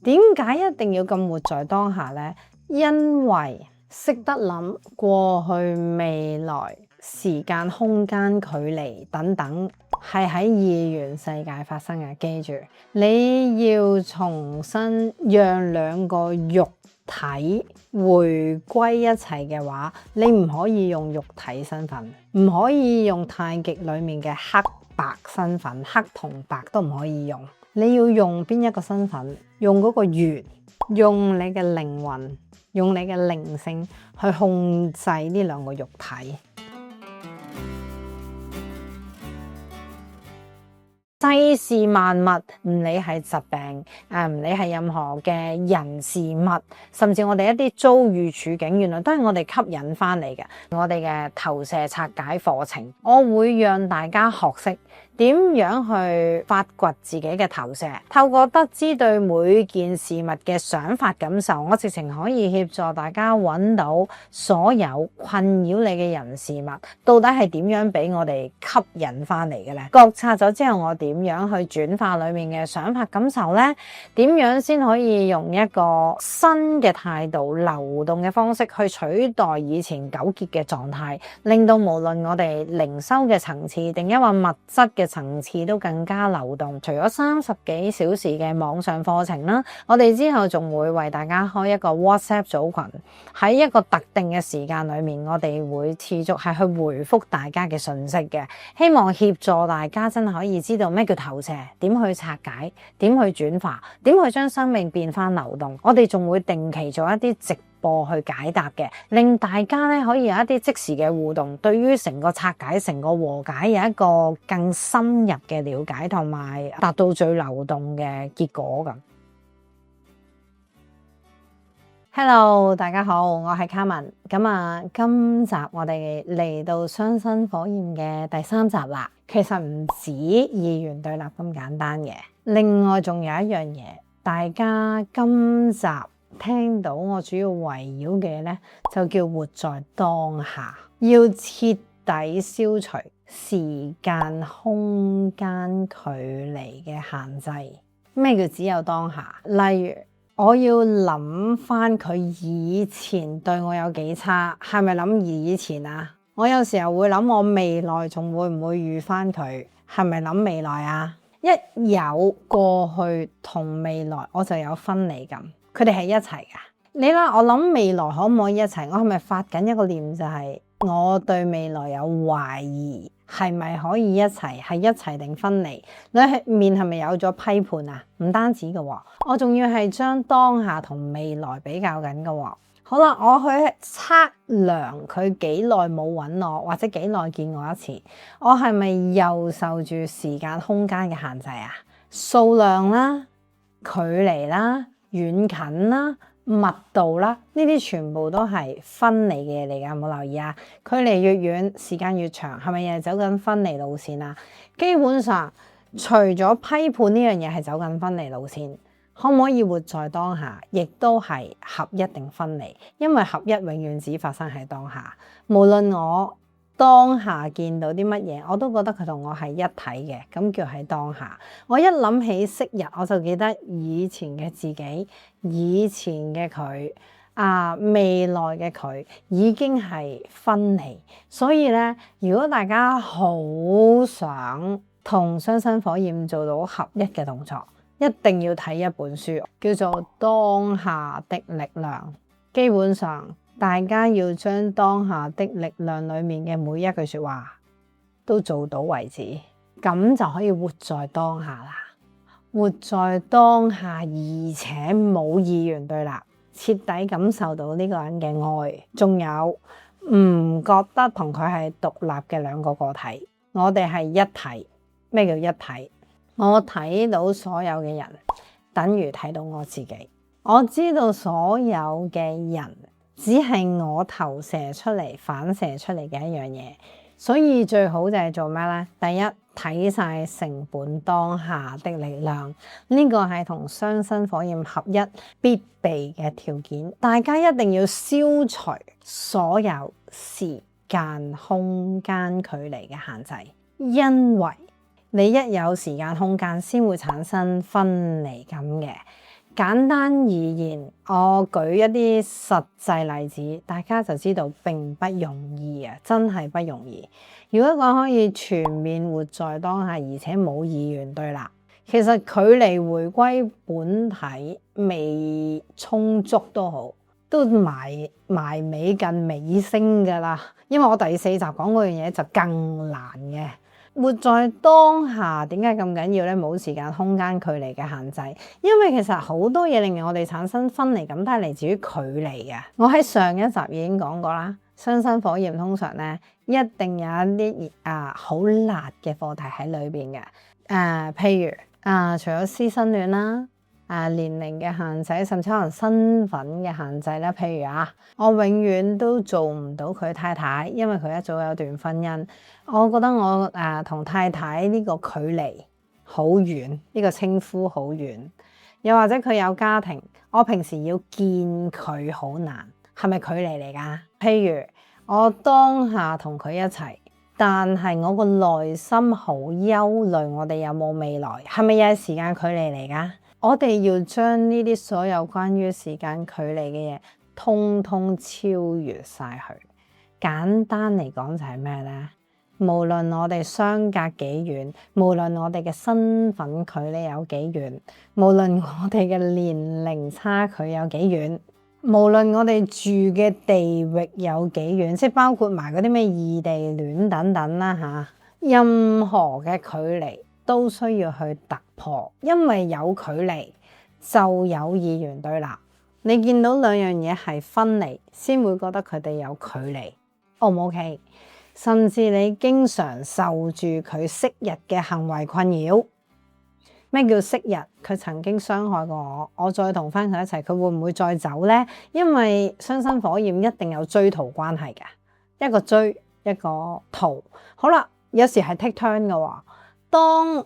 點解一定要咁活在當下呢？因為識得諗過去、未來、時間、空間、距離等等，係喺二元世界發生嘅。記住，你要重新讓兩個肉體回歸一齊嘅話，你唔可以用肉體身份，唔可以用太極裡面嘅黑白身份，黑同白都唔可以用。你要用邊一個身份？用嗰個元，用你嘅靈魂，用你嘅靈性去控制呢兩個肉體。世事萬物，唔理係疾病，唔理係任何嘅人事物，甚至我哋一啲遭遇處境，原來都係我哋吸引翻嚟嘅。我哋嘅投射拆解課程，我會讓大家學識點樣去發掘自己嘅投射，透過得知對每件事物嘅想法感受，我直情可以協助大家揾到所有困擾你嘅人事物到底係點樣俾我哋吸引翻嚟嘅咧？覺察咗之後，我點樣去轉化裡面嘅想法感受呢？點樣先可以用一個新嘅態度、流動嘅方式去取代以前糾結嘅狀態，令到無論我哋靈修嘅層次定因為物質嘅層次都更加流動。除咗30幾小時嘅網上課程啦，我哋之後仲會為大家開一個 WhatsApp 組群，喺一個特定嘅時間裡面，我哋會持續係去回覆大家嘅訊息嘅，希望協助大家真係可以知道咩叫投射，點去拆解，點去轉化，點去將生命變翻流動。我哋仲會定期做一啲直播去解答嘅，令大家咧可以有一啲即時嘅互動，對於成個拆解、成個和解有一個更深入嘅了解，同埋達到最流動嘅結果咁。Hello， 大家好，我係卡文。今集我哋嚟到雙生火焰嘅第3集啦。其實唔止二元對立咁簡單嘅，另外仲有一樣嘢，大家今集聽到我主要圍繞嘅呢，就叫活在當下，要徹底消除時間、空間、距離嘅限制。咩叫只有當下？例如我要諗翻佢以前對我有幾差，係咪諗以前啊？我有時候會諗我未來仲會唔會遇翻佢，係咪諗未來啊？一有過去同未來，我就有分離感。佢哋係一齊噶。你啦，我諗未來可唔可以一齊？我係咪發緊一個念，就係我對未來有懷疑，係咪可以一齊？係一齊定分離？你面係咪有咗批判啊？唔單止嘅喎，我仲要係將當下同未來比較緊嘅喎。好啦，我去測量佢幾耐冇揾我，或者幾耐見我一次，我係咪又受住時間空間嘅限制啊？數量啦、距離啦、遠近啦、密度啦，呢啲全部都係分離嘅嘢嚟㗎，有冇留意啊？距離越遠，時間越長，係咪又係走緊分離路線啊？基本上，除咗批判呢樣嘢係走緊分離路線，可唔可以活在當下，亦都係合一定分離？因為合一永遠只發生喺當下，無論我當下見到啲乜嘢，我都覺得佢同我係一體嘅，咁叫喺當下。我一諗起昔日，我就記得以前嘅自己，以前嘅佢，未來嘅佢已經係分離。所以咧，如果大家好想同雙生火焰做到合一嘅動作，一定要睇一本書，叫做《當下的力量》。基本上，大家要將當下的力量裡面嘅每一句說話都做到為止，咁就可以活在當下啦。活在當下，而且冇二元對立，徹底感受到呢個人嘅愛，仲有唔覺得同佢係獨立嘅兩個個體，我哋係一體。咩叫一體？我睇到所有嘅人，等於睇到我自己。我知道所有嘅人只係我投射出嚟、反射出嚟嘅一樣嘢，所以最好就係做咩呢？第一，睇晒成本當下的力量，呢個係同雙生火焰合一必備嘅條件。大家一定要消除所有時間、空間、距離嘅限制，因為你一有時間空間，先會產生分離感嘅。簡單而言，我舉一啲實際例子，大家就知道並不容易啊，真係不容易。如果講可以全面活在當下，而且冇二元對立，其實距離回歸本體未充足都好，都埋尾近尾聲㗎啦。因為我第4集講嗰樣嘢就更難嘅。活在當下點解咁緊要呢？冇時間、空間、距離嘅限制，因為其實好多嘢令我哋產生分離感，都係嚟自於距離嘅。我喺上一集已經講過啦，雙生火焰通常呢一定有一啲好辣嘅課題喺裏邊嘅。譬如除咗師生戀啦。年齡嘅限制，甚至可能身份嘅限制啦。譬如我永遠都做唔到佢太太，因為佢一早有段婚姻。我覺得我同太太呢個距離好遠，呢個稱呼好遠。又或者佢有家庭，我平時要見佢好難，係咪距離嚟㗎？譬如我當下同佢一齊，但係我個內心好憂慮，我哋有冇未來？係咪又係時間距離嚟㗎？我哋要將呢啲所有關於時間距離嘅嘢，通通超越晒佢。簡單嚟講就係咩呢？無論我哋相隔幾遠，無論我哋嘅身份距離有幾遠，無論我哋嘅年齡差距有幾遠，無論我哋住嘅地域有幾遠，即係包括埋嗰啲咩異地戀等等啦嚇，任何嘅距離都需要去突破，因為有距離就有二元對立。你見到兩樣嘢係分離，先會覺得佢哋有距離。O 唔 OK？甚至你經常受住佢昔日嘅行為困擾。咩叫昔日？佢曾經傷害過我，我再同翻佢一齊，佢會唔會再走呢？因為雙生火焰一定有追逃關係嘅，一個追一個逃。好啦，有時係 take turn 嘅喎。當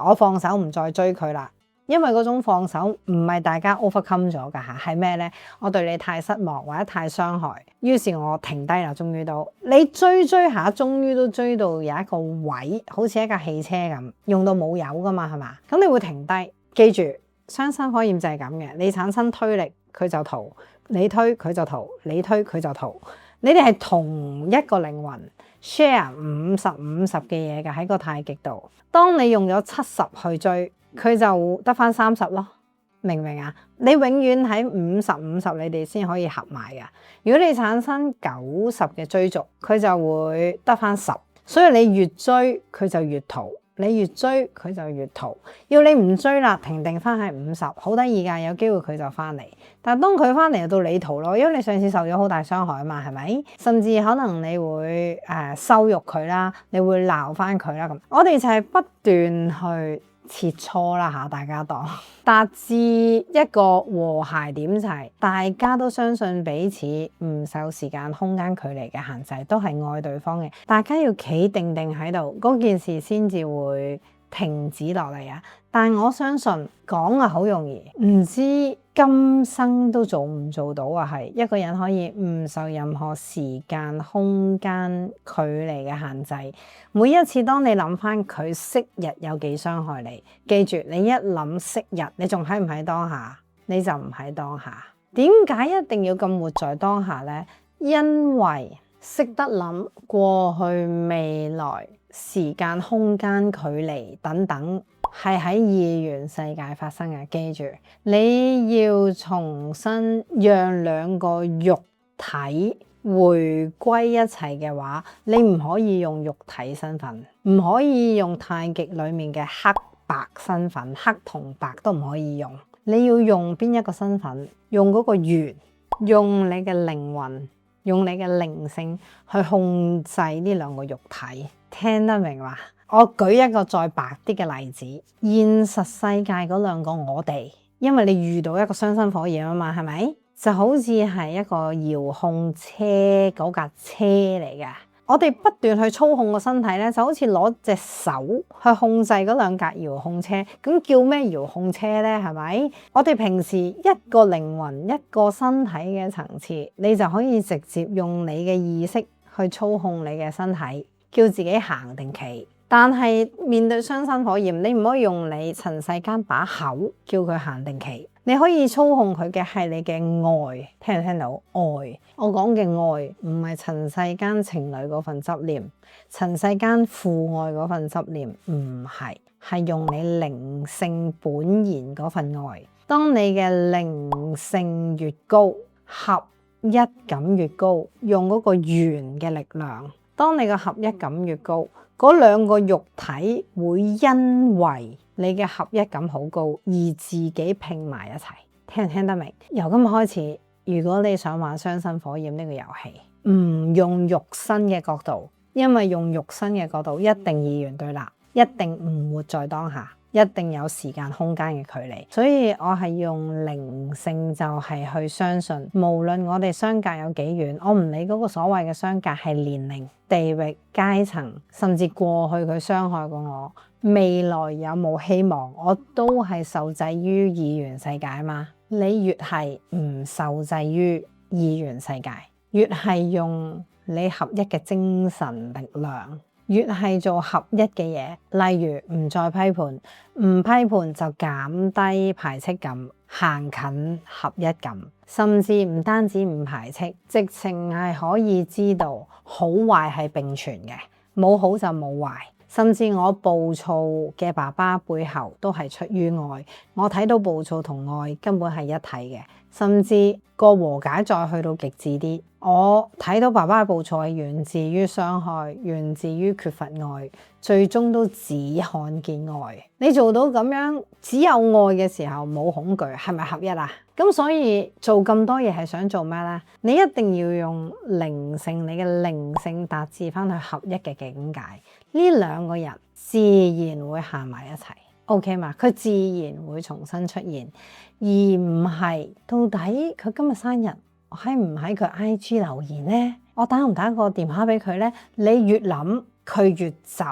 我放手唔再追佢啦，因為嗰種放手唔係大家 overcome 咗㗎嚇，係咩呢？我對你太失望或者太傷害，於是我停低啦。終於到你追下，終於都追到有一個位，好似一架汽車咁，用到冇油㗎嘛，係嘛？咁你會停低。記住，雙生火焰就係咁嘅，你產生推力，佢就逃；你推佢就逃；你推佢就逃。你哋係同一個靈魂。share 50-50嘅嘢嘅喺個太極度，當你用咗70去追，佢就得返30咯，明唔明啊？你永遠喺50-50，你哋先可以合埋嘅。如果你產生90嘅追逐，佢就會得返10，所以你越追佢就越逃，你越追佢就越逃。要你唔追啦，停定返喺50，好得意㗎，有機會佢就返嚟。但係當佢返嚟就到你逃咯，因為你上次受咗好大傷害啊嘛，係咪？甚至可能你會羞辱佢啦，你會鬧返佢啦咁。我哋就係不斷去切磋啦嚇，大家當達至一個和諧點就係大家都相信彼此唔受時間空間距離嘅限制，都係愛對方嘅。大家要企定定喺度，嗰件事先至會停止落嚟啊！但我相信講啊好容易，唔知今生都做唔做到啊？係一個人可以唔受任何時間空間距離嘅限制。每一次當你諗翻佢昔日有幾傷害你，記住你一諗昔日，你仲喺唔喺當下？你就唔喺當下。點解一定要咁活在當下呢？因為識得諗過去、未來、時間、空間、距離等等，係喺二元世界發生嘅。記住，你要重新讓兩個肉體回歸一齊嘅話，你唔可以用肉體身份，唔可以用太極裡面嘅黑白身份，黑同白都唔可以用。你要用邊一個身份？用嗰個元，用你嘅靈魂，用你嘅靈性去控制呢兩個肉體。聽得明嘛？我舉一個再白啲嘅例子，現實世界嗰兩個我哋，因為你遇到一個雙生火焰啊嘛，係咪？就好似係一個遙控車嗰架車嚟嘅，我哋不斷去操控個身體咧，就好似攞隻手去控制嗰兩架遙控車。咁叫咩遙控車咧？係咪？我哋平時一個靈魂、一個身體嘅層次，你就可以直接用你嘅意識去操控你嘅身體，叫自己行定企。但係面對雙生火焰，你唔可以用你塵世間把口叫佢行定企，你可以操控佢嘅係你嘅愛，聽唔聽到？愛，我講嘅愛唔係塵世間情侶嗰份執念，塵世間父愛嗰份執念，唔係，係用你靈性本然嗰份愛。當你嘅靈性越高，合一感越高，用嗰個緣嘅力量，當你嘅合一感越高，嗰兩個肉體會因為你嘅合一感好高而自己拼埋一齊。聽唔聽得明？由今日開始，如果你想玩雙生火焰呢個遊戲，唔用肉身嘅角度，因為用肉身嘅角度一定二元對立，一定唔活在當下，一定有時間空間嘅距離，所以我係用靈性就係去相信，無論我哋相隔有幾遠，我唔理嗰個所謂嘅相隔係年齡、地域、階層，甚至過去佢傷害過我，未來有冇希望，我都係受制於二元世界嘛。你越係唔受制於二元世界，越係用你合一嘅精神力量，越係做合一嘅嘢，例如唔再批判，唔批判就減低排斥感，行近合一感，甚至唔單止唔排斥，直情係可以知道好壞係並存嘅，冇好就冇壞。甚至我暴躁嘅爸爸背後都係出於愛，我睇到暴躁同愛根本係一體嘅。甚至個和解再去到極致啲，我睇到爸爸嘅暴躁係源自於傷害，源自於缺乏愛，最終都只看見愛。你做到咁樣，只有愛嘅時候冇恐懼，係咪合一啊？咁所以做咁多嘢係想做咩呢？你一定要用靈性，你嘅靈性達至翻去合一嘅境界，呢兩個人自然會行埋一齊。OK 嘛？佢自然會重新出現，而唔係到底佢今日生日，我喺唔喺佢 IG 留言呢？我打唔打個電話俾佢呢？你越諗佢越走，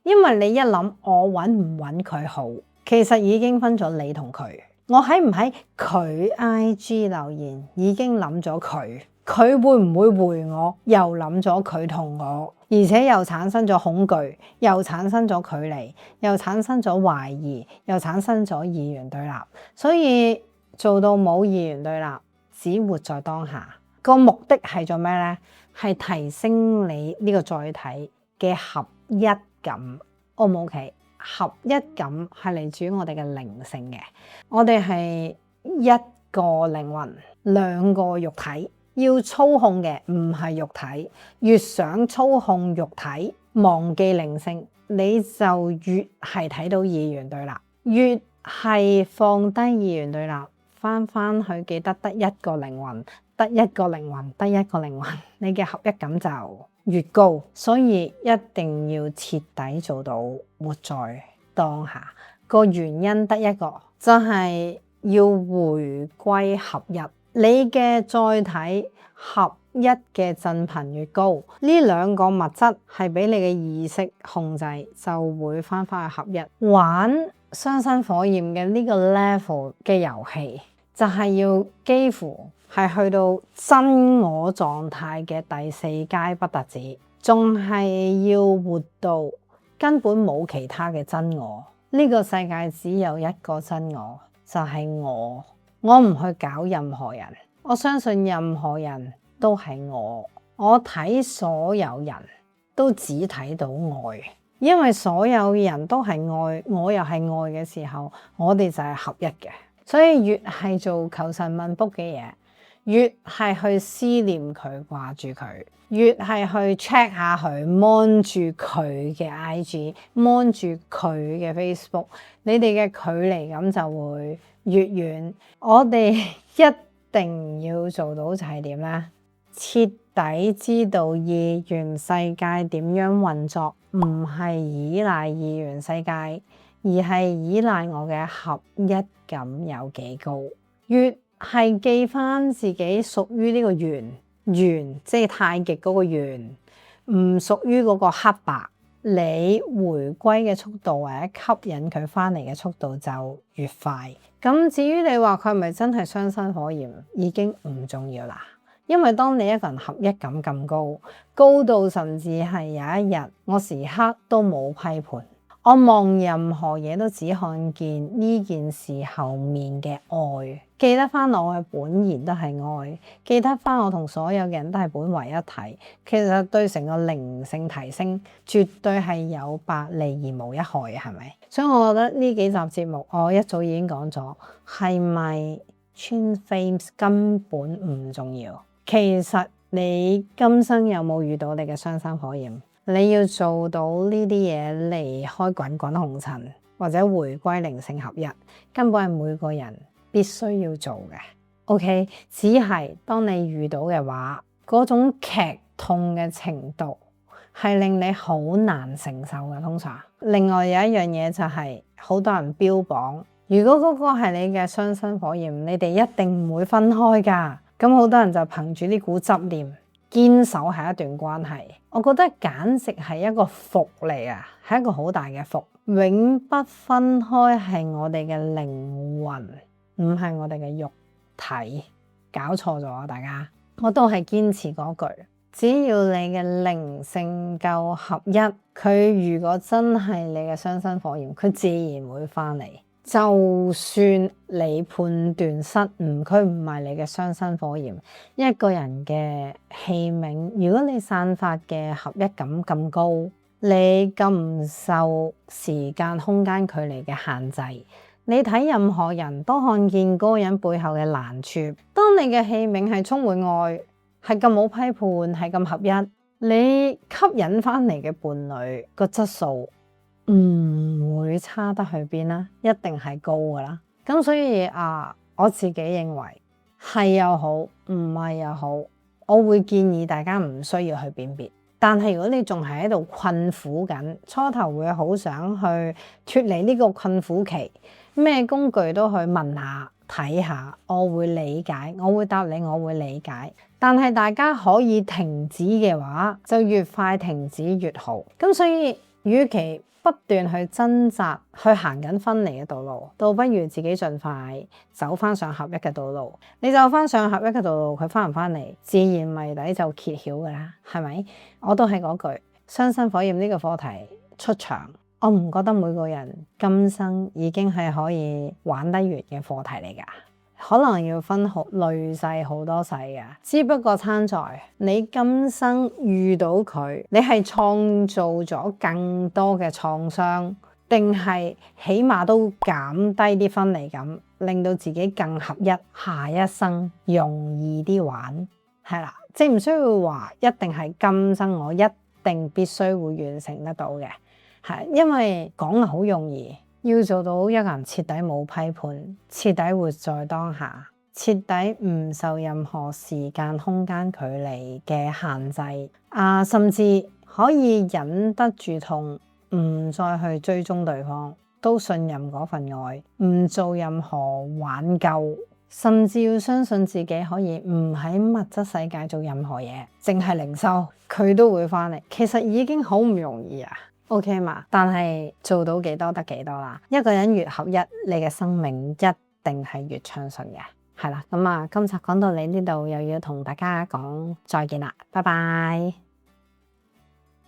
因為你一諗我揾唔揾佢好，其實已經分咗你同佢。我喺唔喺佢 IG 留言已經諗咗佢，佢會唔會回我？又諗咗佢同我，而且又產生咗恐懼，又產生咗距離，又產生咗懷疑，又產生咗二元對立。所以做到冇二元對立，只活在當下。個目的係做咩呢？係提升你呢個載體嘅合一感。O 唔 OK？合一感係嚟自於我哋嘅靈性嘅，我哋係一個靈魂，兩個肉體，要操控嘅唔係肉體，越想操控肉體，忘記靈性，你就越係睇到二元對立，越係放低二元對立，翻去記得得一個靈魂，得一個靈魂，得一個靈魂，你嘅合一感就越高。所以一定要徹底做到活在當下。個原因得一個，就係要回歸合一。你嘅載體合一嘅振頻越高，呢兩個物質係俾你嘅意識控制，就會翻去合一。玩雙生火焰嘅呢個 level 嘅遊戲，就係要幾乎係去到真我狀態嘅第四階不特止，仲係要活到根本冇其他嘅真我。呢個世界只有一個真我，就係我。我唔去搞任何人，我相信任何人都係我。我睇所有人都只睇到愛，因為所有人都係愛，我又係愛嘅時候，我哋就係合一嘅。所以越係做求神問卜嘅嘢，越係去思念佢，掛住佢，越係去 check 下佢，mon 住佢嘅 IG，mon 住佢嘅 Facebook， 你哋嘅距離感就會越遠。我哋一定要做到就係點呢？徹底知道二元世界點樣運作，唔係依賴二元世界，而係依賴我嘅合一感有幾高。越係記翻自己屬於呢個圓，即係太極嗰個圓，唔屬於嗰個黑白，你回歸嘅速度或者吸引佢翻嚟嘅速度就越快。咁至於你話佢係咪真係雙生火焰，已經唔重要啦。因為當你一個人合一感咁高，高到甚至係有一日我時刻都冇批判，我望任何嘢都只看見呢件事後面嘅愛，記得翻我嘅本然都係愛，記得翻我同所有嘅人都係本為一體。其實對成個靈性提升絕對係有百利而無一害嘅，係咪？所以我覺得呢幾集節目我一早已經講咗，係咪 Twin Flames 根本唔重要。其實你今生有冇遇到你嘅雙生火焰？你要做到呢啲嘢，離開滾滾紅塵或者回歸靈性合一，根本係每個人必須要做嘅。OK， 只係當你遇到嘅話，嗰種劇痛嘅程度係令你好難承受嘅。通常，另外有一樣嘢就係好多人標榜，如果嗰個係你嘅雙生火焰，你哋一定唔會分開噶。咁好多人就憑住呢股執念，堅守係一段關係，我覺得簡直係一個福嚟啊，係一個好大嘅福。永不分開係我哋嘅靈魂，唔係我哋嘅肉體。搞錯咗啊，大家！我都係堅持嗰句，只要你嘅靈性夠合一，佢如果真係你嘅雙生火焰，佢自然會翻嚟。就算你判斷失誤，佢唔係你嘅雙生火焰。一個人嘅器皿，如果你散發嘅合一感咁高，你咁唔受時間空間距離嘅限制，你睇任何人都看見嗰個人背後嘅難處。當你嘅器皿係充滿愛，係咁冇批判，係咁合一，你吸引翻嚟嘅伴侶個質素唔會差得去邊啦，一定係高噶啦。咁所以我自己認為係又好，唔係又好，我會建議大家唔需要去辨別。但係如果你仲係喺度困苦緊，初頭會好想去脫離呢個困苦期，咩工具都去問下睇下，我會理解，我會答你，我會理解。但係大家可以停止嘅話，就越快停止越好。咁所以與其不斷去掙扎，去行緊分離嘅道路，倒不如自己盡快走翻上合一嘅道路。你走翻上合一嘅道路，佢翻唔翻嚟，自然謎底就揭曉噶啦，係咪？我都係嗰句，雙生火焰呢個課題出場，我唔覺得每個人今生已經係可以玩得完嘅課題嚟噶。可能要分好累世好多世嘅，只不過參在你今生遇到佢，你係創造咗更多嘅創傷，定係起碼都減低啲分離感，令到自己更合一，下一生容易啲玩，係啦，即係唔需要話一定係今生我一定必須會完成得到嘅，係因為講係好容易。要做到一個人徹底冇批判，徹底活在當下，徹底唔受任何時間空間距離嘅限制，甚至可以忍得住痛，唔再去追蹤對方，都信任嗰份愛，唔做任何挽救，甚至要相信自己可以唔喺物質世界做任何嘢，淨係靈修，佢都會翻嚟。其實已經好唔容易啊。OK 嘛，但係做到幾多得幾多啦。一個人越合一，你嘅生命一定係越暢順嘅。係啦，咁今集講到你呢度，又要同大家講再見啦，拜拜。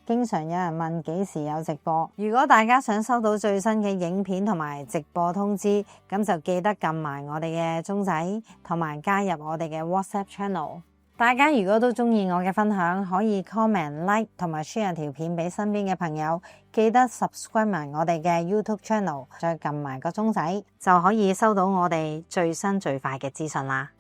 經常有人問幾時有直播，如果大家想收到最新嘅影片同埋直播通知，咁就記得撳埋我哋嘅鐘仔，同埋加入我哋嘅 WhatsApp channel。大家如果都中意我嘅分享，可以 comment、like 同埋 share 條片俾身邊嘅朋友，記得 subscribe 埋我哋嘅 YouTube channel，再撳埋個鐘仔，就可以收到我哋最新最快嘅資訊啦。